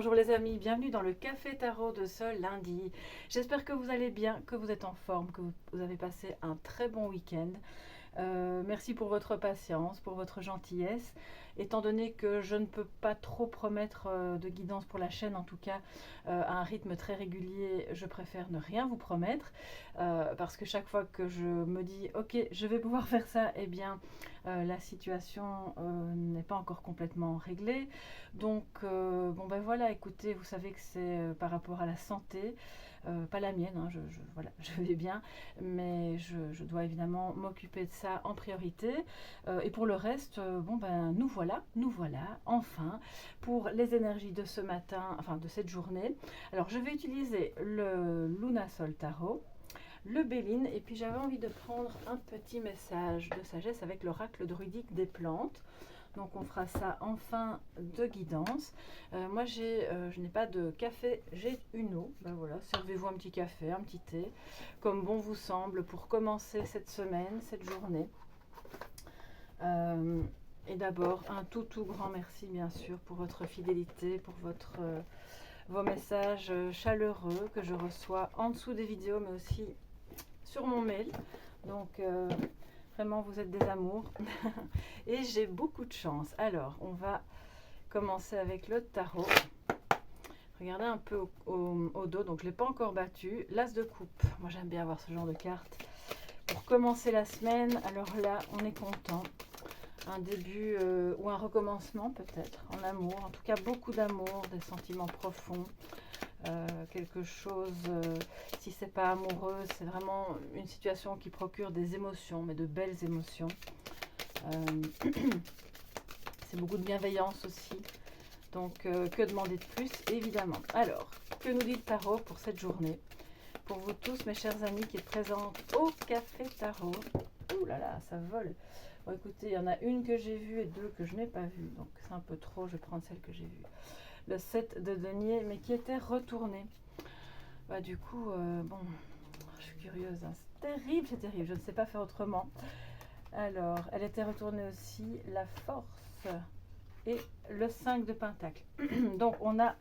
Bonjour les amis, bienvenue dans le Café Tarot de ce lundi. J'espère que vous allez bien, que vous êtes en forme, que vous avez passé un très bon week-end. Merci pour votre patience, pour votre gentillesse. Étant donné que je ne peux pas trop promettre de guidance pour la chaîne, en tout cas à un rythme très régulier, je préfère ne rien vous promettre. Parce que chaque fois que je me dis ok, je vais pouvoir faire ça, eh bien la situation n'est pas encore complètement réglée. Donc bon ben voilà, écoutez, vous savez que c'est par rapport à la santé. Pas la mienne, hein, voilà, je vais bien, mais je dois évidemment m'occuper de ça en priorité. Et pour le reste, bon ben nous voilà, enfin, pour les énergies de ce matin, enfin de cette journée. Alors je vais utiliser le Luna Sol Tarot, le Béline, et puis j'avais envie de prendre un petit message de sagesse avec l'oracle druidique des plantes. Donc on fera ça en fin de guidance. Moi je n'ai pas de café, j'ai une eau. Ben voilà, servez-vous un petit café, un petit thé, comme bon vous semble pour commencer cette semaine, cette journée. Et d'abord un tout grand merci bien sûr pour votre fidélité, pour vos messages chaleureux que je reçois en dessous des vidéos, mais aussi sur mon mail. Donc vraiment, vous êtes des amours. Et j'ai beaucoup de chance. Alors, on va commencer avec le tarot. Regardez un peu au dos. Donc, je ne l'ai pas encore battu. L'As de coupe. Moi, j'aime bien avoir ce genre de carte. Pour commencer la semaine, alors là, on est content. Un début ou un recommencement peut-être en amour. En tout cas, beaucoup d'amour, des sentiments profonds. Quelque chose, si c'est pas amoureux, c'est vraiment une situation qui procure des émotions, mais de belles émotions. C'est beaucoup de bienveillance aussi. Donc, que demander de plus, évidemment. Alors, que nous dit le tarot pour cette journée? Pour vous tous, mes chers amis qui êtes présents au Café Tarot. Ouh là là, ça vole. Bon, écoutez, il y en a une que j'ai vue et deux que je n'ai pas vues. Donc, c'est un peu trop, je vais prendre celle que j'ai vue. Le 7 de denier, mais qui était retourné. Bah, du coup, bon, je suis curieuse. Hein. C'est terrible, je ne sais pas faire autrement. Alors, elle était retournée aussi, la force et le 5 de pentacle. Donc, on a...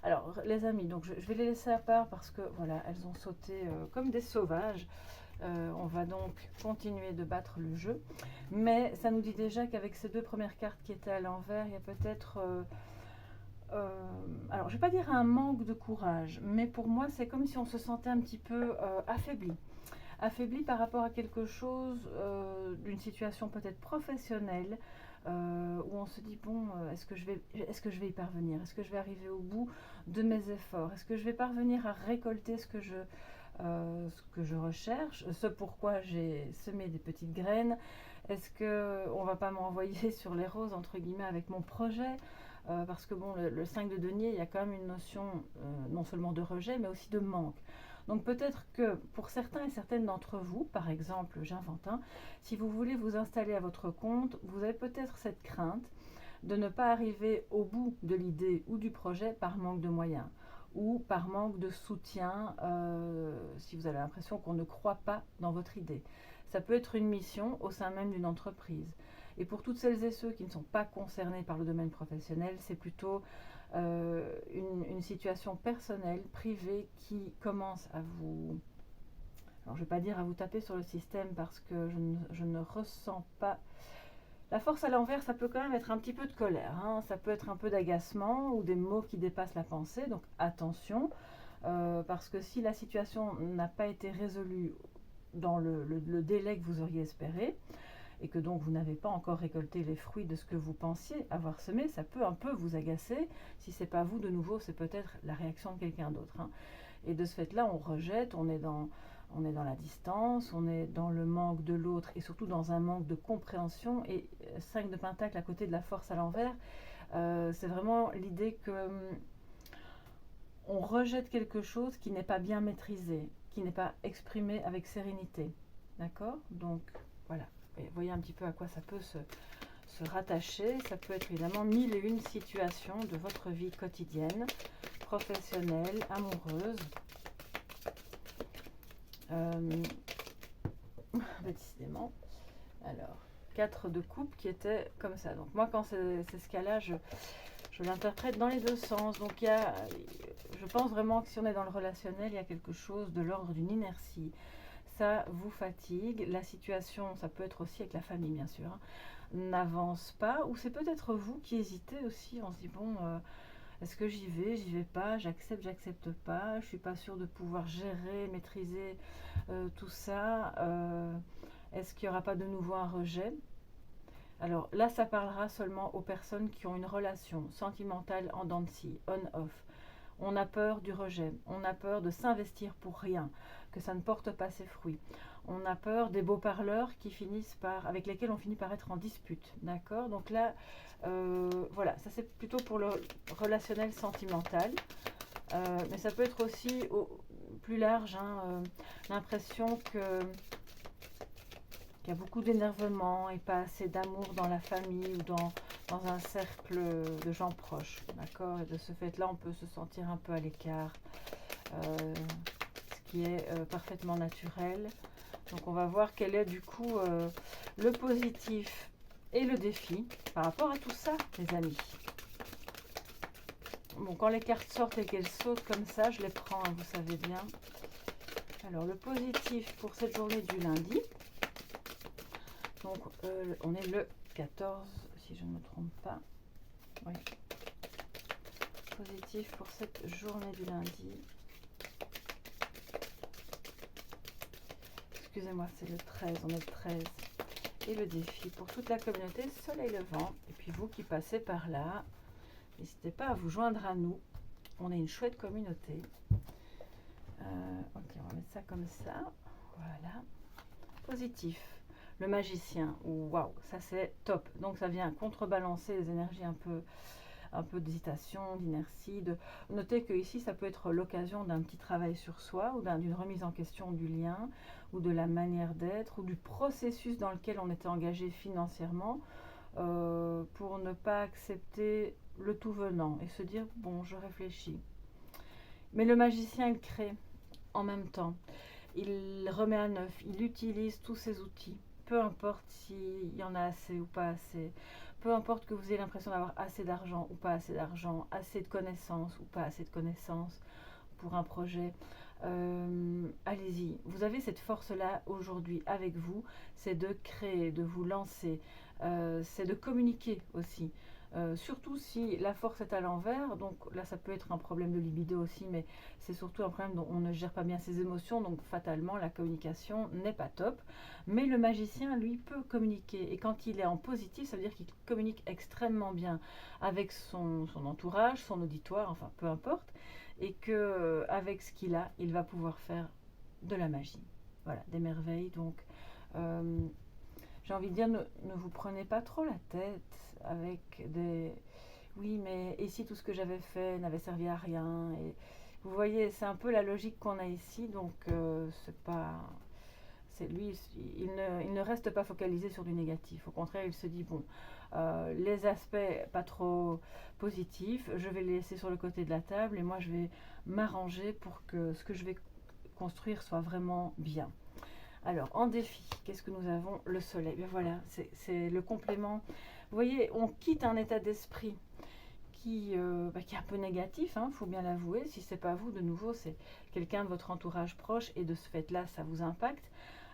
Alors, les amis, donc je vais les laisser à part parce que, voilà, elles ont sauté comme des sauvages. On va donc continuer de battre le jeu. Mais ça nous dit déjà qu'avec ces deux premières cartes qui étaient à l'envers, il y a peut-être... alors, je ne vais pas dire un manque de courage, mais pour moi, c'est comme si on se sentait un petit peu affaibli. Affaibli par rapport à quelque chose, d'une situation peut-être professionnelle, où on se dit, bon, est-ce que je vais y parvenir? Est-ce que je vais arriver au bout de mes efforts? Est-ce que je vais parvenir à récolter ce que je recherche, ce pourquoi j'ai semé des petites graines? Est-ce qu'on ne va pas m'envoyer sur les roses, entre guillemets, avec mon projet? Parce que bon, le 5 de denier, il y a quand même une notion non seulement de rejet, mais aussi de manque. Donc peut-être que pour certains et certaines d'entre vous, par exemple, j'invente un, si vous voulez vous installer à votre compte, vous avez peut-être cette crainte de ne pas arriver au bout de l'idée ou du projet par manque de moyens ou par manque de soutien, si vous avez l'impression qu'on ne croit pas dans votre idée. Ça peut être une mission au sein même d'une entreprise. Et pour toutes celles et ceux qui ne sont pas concernés par le domaine professionnel, c'est plutôt une situation personnelle, privée, qui commence à vous... Alors je ne vais pas dire à vous taper sur le système parce que je ne ressens pas... La force à l'envers, ça peut quand même être un petit peu de colère, hein. Ça peut être un peu d'agacement ou des mots qui dépassent la pensée, donc attention, parce que si la situation n'a pas été résolue dans le délai que vous auriez espéré, et que donc vous n'avez pas encore récolté les fruits de ce que vous pensiez avoir semé, ça peut un peu vous agacer. Si c'est pas vous, de nouveau, c'est peut-être la réaction de quelqu'un d'autre. Hein. Et de ce fait-là, on rejette, on est dans la distance, on est dans le manque de l'autre et surtout dans un manque de compréhension. Et 5 de pentacle à côté de la force à l'envers, c'est vraiment l'idée que on rejette quelque chose qui n'est pas bien maîtrisé, qui n'est pas exprimé avec sérénité. D'accord? Donc, voilà. Et voyez un petit peu à quoi ça peut se rattacher. Ça peut être évidemment mille et une situations de votre vie quotidienne, professionnelle, amoureuse. Décidément. Alors, 4 de coupe qui était comme ça. Donc moi, quand c'est ce cas-là, Je l'interprète dans les deux sens. Donc il y a, je pense vraiment que si on est dans le relationnel, il y a quelque chose de l'ordre d'une inertie. Ça vous fatigue. La situation, ça peut être aussi avec la famille bien sûr, hein, n'avance pas. Ou c'est peut-être vous qui hésitez aussi. On se dit bon, est-ce que j'y vais pas, j'accepte pas. Je suis pas sûre de pouvoir gérer, maîtriser tout ça. Est-ce qu'il n'y aura pas de nouveau un rejet? Alors là, ça parlera seulement aux personnes qui ont une relation sentimentale en dents de scie, on-off. On a peur du rejet, on a peur de s'investir pour rien, que ça ne porte pas ses fruits. On a peur des beaux parleurs avec lesquels on finit par être en dispute. D'accord? Donc là, voilà, ça c'est plutôt pour le relationnel sentimental. Mais ça peut être aussi plus large, hein, l'impression qu'il y a beaucoup d'énervement et pas assez d'amour dans la famille ou dans un cercle de gens proches, d'accord? Et de ce fait-là, on peut se sentir un peu à l'écart, ce qui est parfaitement naturel. Donc on va voir quel est du coup le positif et le défi par rapport à tout ça, les amis. Bon, quand les cartes sortent et qu'elles sautent comme ça, je les prends, hein, vous savez bien. Alors le positif pour cette journée du lundi. Donc, on est le 14, si je ne me trompe pas. Oui. Positif pour cette journée du lundi. Excusez-moi, c'est le 13, on est le 13. Et le défi pour toute la communauté Soleil Levant. Et puis vous qui passez par là, n'hésitez pas à vous joindre à nous. On est une chouette communauté. Ok, on va mettre ça comme ça. Voilà. Positif. Le magicien, waouh, ça c'est top. Donc ça vient contrebalancer les énergies un peu d'hésitation, d'inertie. Notez que ici ça peut être l'occasion d'un petit travail sur soi ou d'une remise en question du lien ou de la manière d'être ou du processus dans lequel on était engagé financièrement pour ne pas accepter le tout venant et se dire bon, je réfléchis. Mais le magicien il crée en même temps. Il remet à neuf, il utilise tous ses outils. Peu importe s'il y en a assez ou pas assez, peu importe que vous ayez l'impression d'avoir assez d'argent ou pas assez d'argent, assez de connaissances ou pas assez de connaissances pour un projet, allez-y. Vous avez cette force-là aujourd'hui avec vous, c'est de créer, de vous lancer, c'est de communiquer aussi. Surtout si la force est à l'envers, donc là ça peut être un problème de libido aussi, mais c'est surtout un problème dont on ne gère pas bien ses émotions, donc fatalement la communication n'est pas top. Mais le magicien, lui, peut communiquer, et quand il est en positif, ça veut dire qu'il communique extrêmement bien avec son entourage, son auditoire, enfin peu importe, et que avec ce qu'il a, il va pouvoir faire de la magie, voilà, des merveilles. Donc j'ai envie de dire, ne vous prenez pas trop la tête avec des oui, mais et si tout ce que j'avais fait n'avait servi à rien. Et vous voyez, c'est un peu la logique qu'on a ici, donc c'est pas c'est lui, il ne reste pas focalisé sur du négatif. Au contraire, il se dit bon, les aspects pas trop positifs, je vais les laisser sur le côté de la table et moi je vais m'arranger pour que ce que je vais construire soit vraiment bien. Alors, en défi, qu'est-ce que nous avons? Le soleil. Bien voilà, c'est le complément. Vous voyez, on quitte un état d'esprit qui est un peu négatif, il faut bien l'avouer. Si ce n'est pas vous, de nouveau, c'est quelqu'un de votre entourage proche et de ce fait-là, ça vous impacte.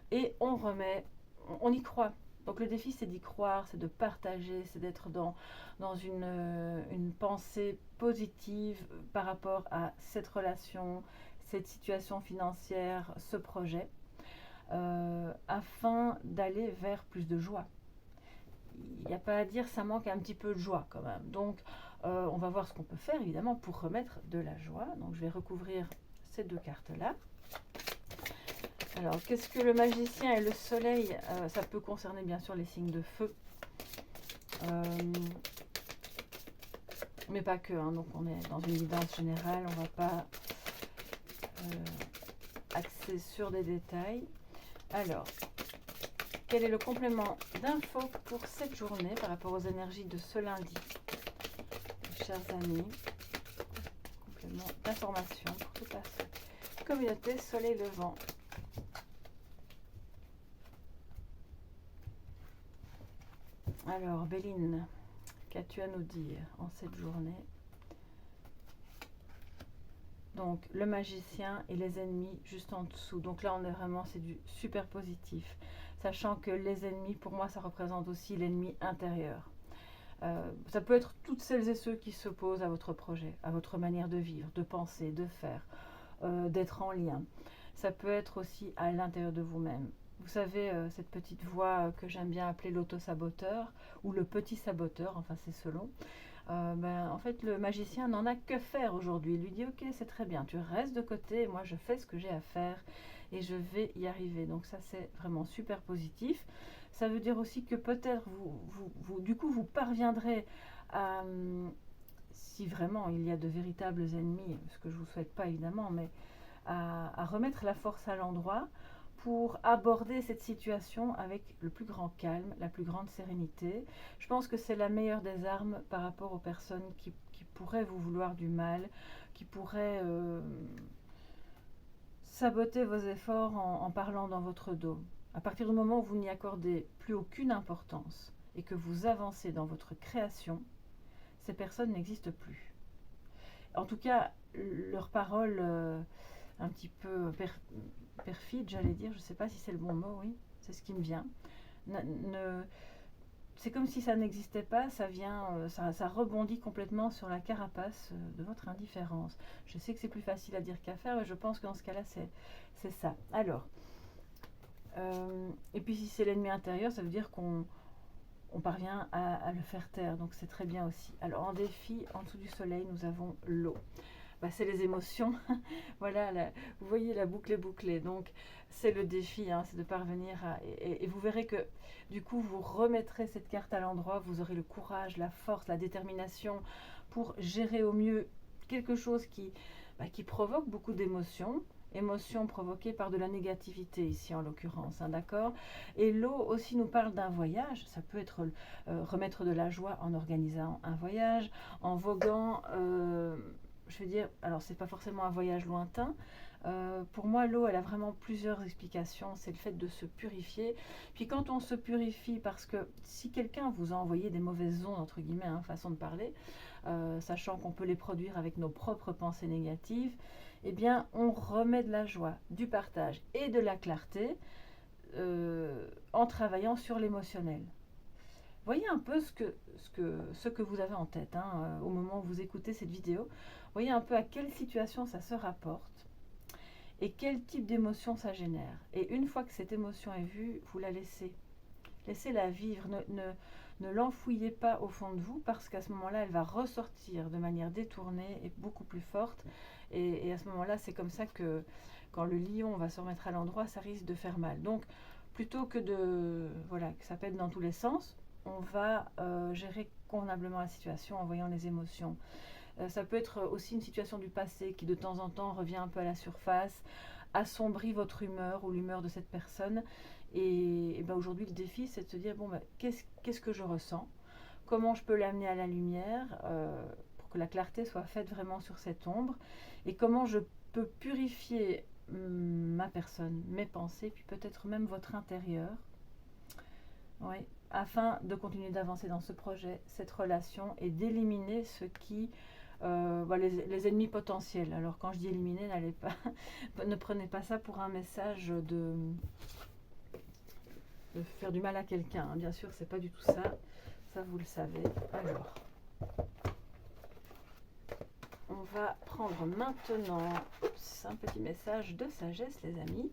Et on y croit. Donc le défi, c'est d'y croire, c'est de partager, c'est d'être dans une pensée positive par rapport à cette relation, cette situation financière, ce projet. Afin d'aller vers plus de joie. Il n'y a pas à dire, ça manque un petit peu de joie quand même. Donc, on va voir ce qu'on peut faire évidemment pour remettre de la joie. Donc, je vais recouvrir ces deux cartes-là. Alors, qu'est-ce que le magicien et le soleil? Ça peut concerner bien sûr les signes de feu. Mais pas que. Donc, on est dans une guidance générale. On ne va pas axer sur des détails. Alors, quel est le complément d'infos pour cette journée par rapport aux énergies de ce lundi, chers amis? Complément d'information pour toute la communauté Soleil Levant. Alors, Béline, Qu'as-tu à nous dire en cette journée? Donc, le magicien et les ennemis juste en dessous. Donc là, on est vraiment, c'est du super positif. Sachant que les ennemis, pour moi, ça représente aussi l'ennemi intérieur. Ça peut être toutes celles et ceux qui s'opposent à votre projet, à votre manière de vivre, de penser, de faire, d'être en lien. Ça peut être aussi à l'intérieur de vous-même. Vous savez, cette petite voix que j'aime bien appeler l'auto-saboteur ou le petit saboteur, enfin c'est selon. En fait, le magicien n'en a que faire aujourd'hui. Il lui dit, ok, c'est très bien, tu restes de côté, moi je fais ce que j'ai à faire et je vais y arriver. Donc ça, c'est vraiment super positif. Ça veut dire aussi que peut-être du coup, vous parviendrez à, si vraiment il y a de véritables ennemis, ce que je ne vous souhaite pas évidemment, mais à remettre la force à l'endroit pour aborder cette situation avec le plus grand calme, la plus grande sérénité. Je pense que c'est la meilleure des armes par rapport aux personnes qui pourraient vous vouloir du mal, qui pourraient saboter vos efforts en parlant dans votre dos. À partir du moment où vous n'y accordez plus aucune importance et que vous avancez dans votre création, ces personnes n'existent plus. En tout cas, leurs paroles un petit peu perfide, j'allais dire, je ne sais pas si c'est le bon mot, oui, c'est ce qui me vient. C'est comme si ça n'existait pas, ça vient, ça rebondit complètement sur la carapace de votre indifférence. Je sais que c'est plus facile à dire qu'à faire, mais je pense que dans ce cas-là, c'est ça. Alors, et puis si c'est l'ennemi intérieur, ça veut dire qu'on parvient à le faire taire, donc c'est très bien aussi. Alors en défi, en dessous du soleil, nous avons l'eau. C'est les émotions. Voilà, vous voyez, la boucle est bouclée. Donc, c'est le défi, hein, c'est de parvenir à... Et vous verrez que, du coup, vous remettrez cette carte à l'endroit, vous aurez le courage, la force, la détermination pour gérer au mieux quelque chose qui provoque beaucoup d'émotions. Émotions provoquées par de la négativité ici en l'occurrence, hein, d'accord. Et l'eau aussi nous parle d'un voyage, ça peut être remettre de la joie en organisant un voyage, en voguant... je veux dire, alors c'est pas forcément un voyage lointain. Pour moi, l'eau, elle a vraiment plusieurs explications. C'est le fait de se purifier. Puis quand on se purifie, parce que si quelqu'un vous a envoyé des mauvaises ondes, entre guillemets, hein, façon de parler, sachant qu'on peut les produire avec nos propres pensées négatives, eh bien, on remet de la joie, du partage et de la clarté en travaillant sur l'émotionnel. Voyez un peu ce que vous avez en tête hein, au moment où vous écoutez cette vidéo. Voyez un peu à quelle situation ça se rapporte et quel type d'émotion ça génère. Et une fois que cette émotion est vue, vous la laissez. Laissez-la vivre. Ne l'enfouillez pas au fond de vous parce qu'à ce moment-là, elle va ressortir de manière détournée et beaucoup plus forte. Et à ce moment-là, c'est comme ça que quand le lion va se remettre à l'endroit, ça risque de faire mal. Donc, plutôt que que ça pète dans tous les sens, on va gérer convenablement la situation en voyant les émotions. Ça peut être aussi une situation du passé qui de temps en temps revient un peu à la surface, assombrit votre humeur ou l'humeur de cette personne. Et aujourd'hui, le défi, c'est de se dire, qu'est-ce que je ressens? Comment je peux l'amener à la lumière pour que la clarté soit faite vraiment sur cette ombre? Et comment je peux purifier ma personne, mes pensées, puis peut-être même votre intérieur, oui, afin de continuer d'avancer dans ce projet, cette relation, et d'éliminer ce qui... les ennemis potentiels. Alors quand je dis éliminer, ne prenez pas ça pour un message de faire du mal à quelqu'un. Hein. Bien sûr, c'est pas du tout ça. Ça, vous le savez. Alors, on va prendre maintenant un petit message de sagesse, les amis,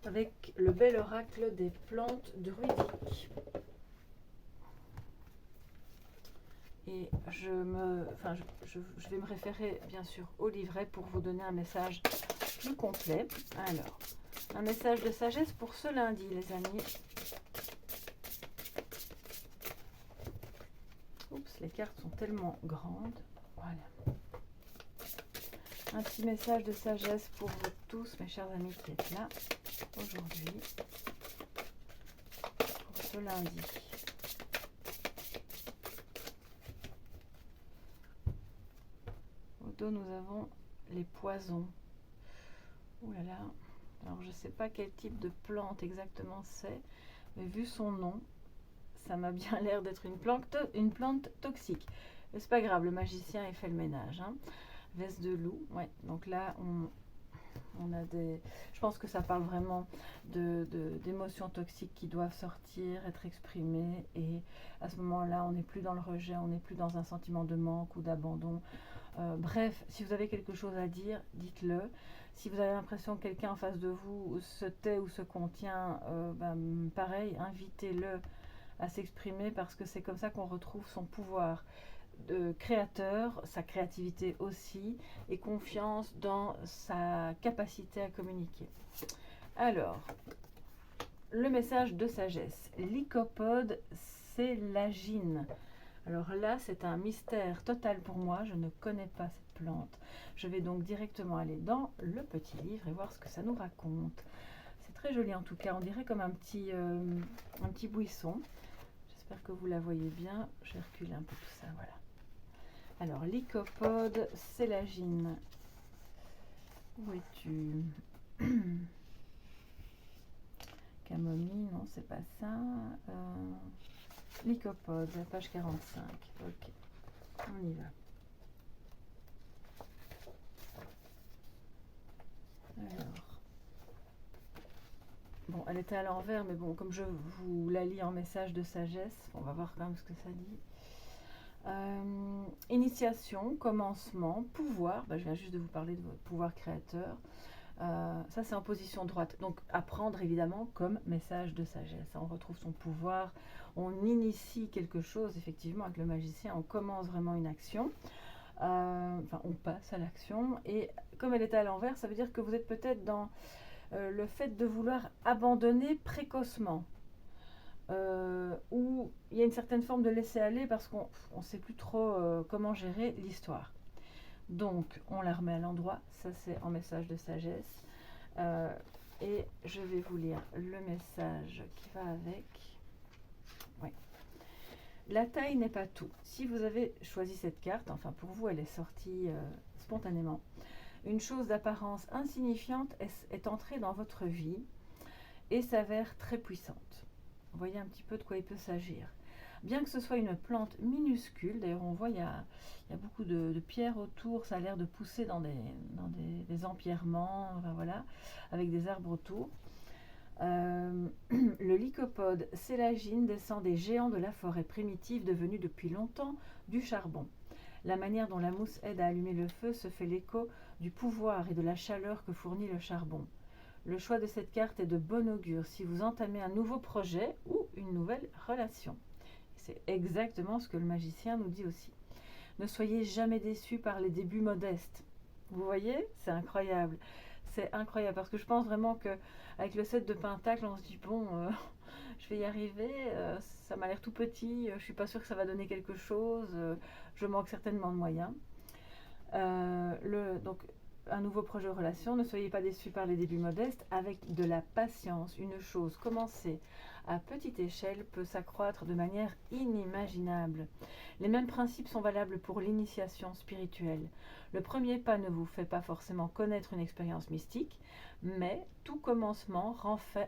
avec le bel oracle des plantes druidiques. Et je vais me référer bien sûr au livret pour vous donner un message plus complet. Alors, un message de sagesse pour ce lundi, les amis. Oups, les cartes sont tellement grandes. Voilà. Un petit message de sagesse pour vous tous, mes chers amis qui êtes là aujourd'hui, pour ce lundi. Au dos, nous avons les poisons. Ouh là là. Alors, je ne sais pas quel type de plante exactement c'est, mais vu son nom, ça m'a bien l'air d'être une plante toxique. Mais c'est pas grave, le magicien il fait le ménage. Hein. Veste de loup, ouais. Donc là, on a des... Je pense que ça parle vraiment d'émotions toxiques qui doivent sortir, être exprimées. Et à ce moment-là, on n'est plus dans le rejet, on n'est plus dans un sentiment de manque ou d'abandon. Bref, si vous avez quelque chose à dire, dites-le. Si vous avez l'impression que quelqu'un en face de vous se tait ou se contient, pareil, invitez-le à s'exprimer parce que c'est comme ça qu'on retrouve son pouvoir de créateur, sa créativité aussi, et confiance dans sa capacité à communiquer. Alors, le message de sagesse. Lycopode sélagine. Alors là, c'est un mystère total pour moi. Je ne connais pas cette plante. Je vais donc directement aller dans le petit livre et voir ce que ça nous raconte. C'est très joli en tout cas. On dirait comme un petit buisson. J'espère que vous la voyez bien. Je vais reculer un peu tout ça. Voilà. Alors, Lycopode sélagine. Où es-tu? Camomille, non, c'est pas ça. Lycopode, page 45. Ok, on y va. Alors, bon, elle était à l'envers, mais bon, comme je vous la lis en message de sagesse, on va voir quand même ce que ça dit. Initiation, commencement, pouvoir. Je viens juste de vous parler de votre pouvoir créateur. Ça, c'est en position droite. Donc, apprendre, évidemment, comme message de sagesse. On retrouve son pouvoir. On initie quelque chose, effectivement, avec le magicien. On commence vraiment une action. On passe à l'action. Et comme elle est à l'envers, ça veut dire que vous êtes peut-être dans le fait de vouloir abandonner précocement. Où il y a une certaine forme de laisser-aller parce qu'on ne sait plus trop comment gérer l'histoire. Donc, on la remet à l'endroit. Ça, c'est en message de sagesse. Et je vais vous lire le message qui va avec. Oui. La taille n'est pas tout. Si vous avez choisi cette carte, enfin pour vous, elle est sortie spontanément. Une chose d'apparence insignifiante est entrée dans votre vie et s'avère très puissante. Vous voyez un petit peu de quoi il peut s'agir. Bien que ce soit une plante minuscule, d'ailleurs on voit il y a beaucoup de pierres autour, ça a l'air de pousser dans des empierrements, enfin, voilà, avec des arbres autour. Le lycopode sélagine descend des géants de la forêt primitive devenus depuis longtemps du charbon. La manière dont la mousse aide à allumer le feu se fait l'écho du pouvoir et de la chaleur que fournit le charbon. Le choix de cette carte est de bon augure si vous entamez un nouveau projet ou une nouvelle relation. C'est exactement ce que le magicien nous dit aussi. Ne soyez jamais déçus par les débuts modestes. Vous voyez, c'est incroyable. C'est incroyable parce que je pense vraiment qu'avec le 7 de Pentacle, on se dit bon, je vais y arriver, ça m'a l'air tout petit, je ne suis pas sûre que ça va donner quelque chose, je manque certainement de moyens. Donc, un nouveau projet de relation, ne soyez pas déçus par les débuts modestes, avec de la patience. Une chose commencée à petite échelle peut s'accroître de manière inimaginable. Les mêmes principes sont valables pour l'initiation spirituelle. Le premier pas ne vous fait pas forcément connaître une expérience mystique, mais tout commencement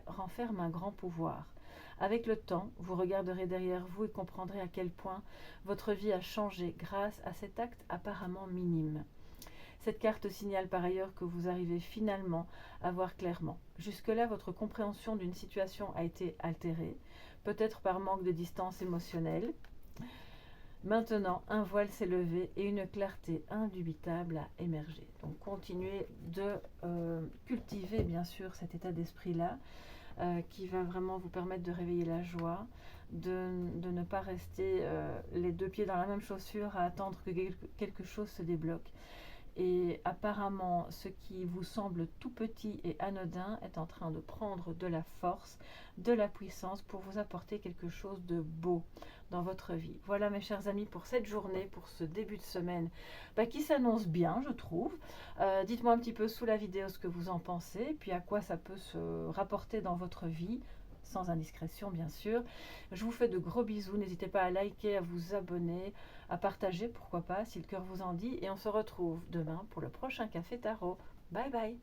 renferme un grand pouvoir. Avec le temps, vous regarderez derrière vous et comprendrez à quel point votre vie a changé grâce à cet acte apparemment minime. Cette carte signale par ailleurs que vous arrivez finalement à voir clairement. Jusque-là, votre compréhension d'une situation a été altérée, peut-être par manque de distance émotionnelle. Maintenant, un voile s'est levé et une clarté indubitable a émergé. Donc, continuez de cultiver, bien sûr, cet état d'esprit-là, qui va vraiment vous permettre de réveiller la joie, de ne pas rester les deux pieds dans la même chaussure à attendre que quelque chose se débloque. Et apparemment, ce qui vous semble tout petit et anodin est en train de prendre de la force, de la puissance pour vous apporter quelque chose de beau dans votre vie. Voilà mes chers amis pour cette journée, pour ce début de semaine qui s'annonce bien, je trouve. Dites-moi un petit peu sous la vidéo ce que vous en pensez, puis à quoi ça peut se rapporter dans votre vie. Sans indiscrétion bien sûr. Je vous fais de gros bisous, n'hésitez pas à liker, à vous abonner, à partager, pourquoi pas, si le cœur vous en dit. Et on se retrouve demain pour le prochain Café Tarot. Bye bye.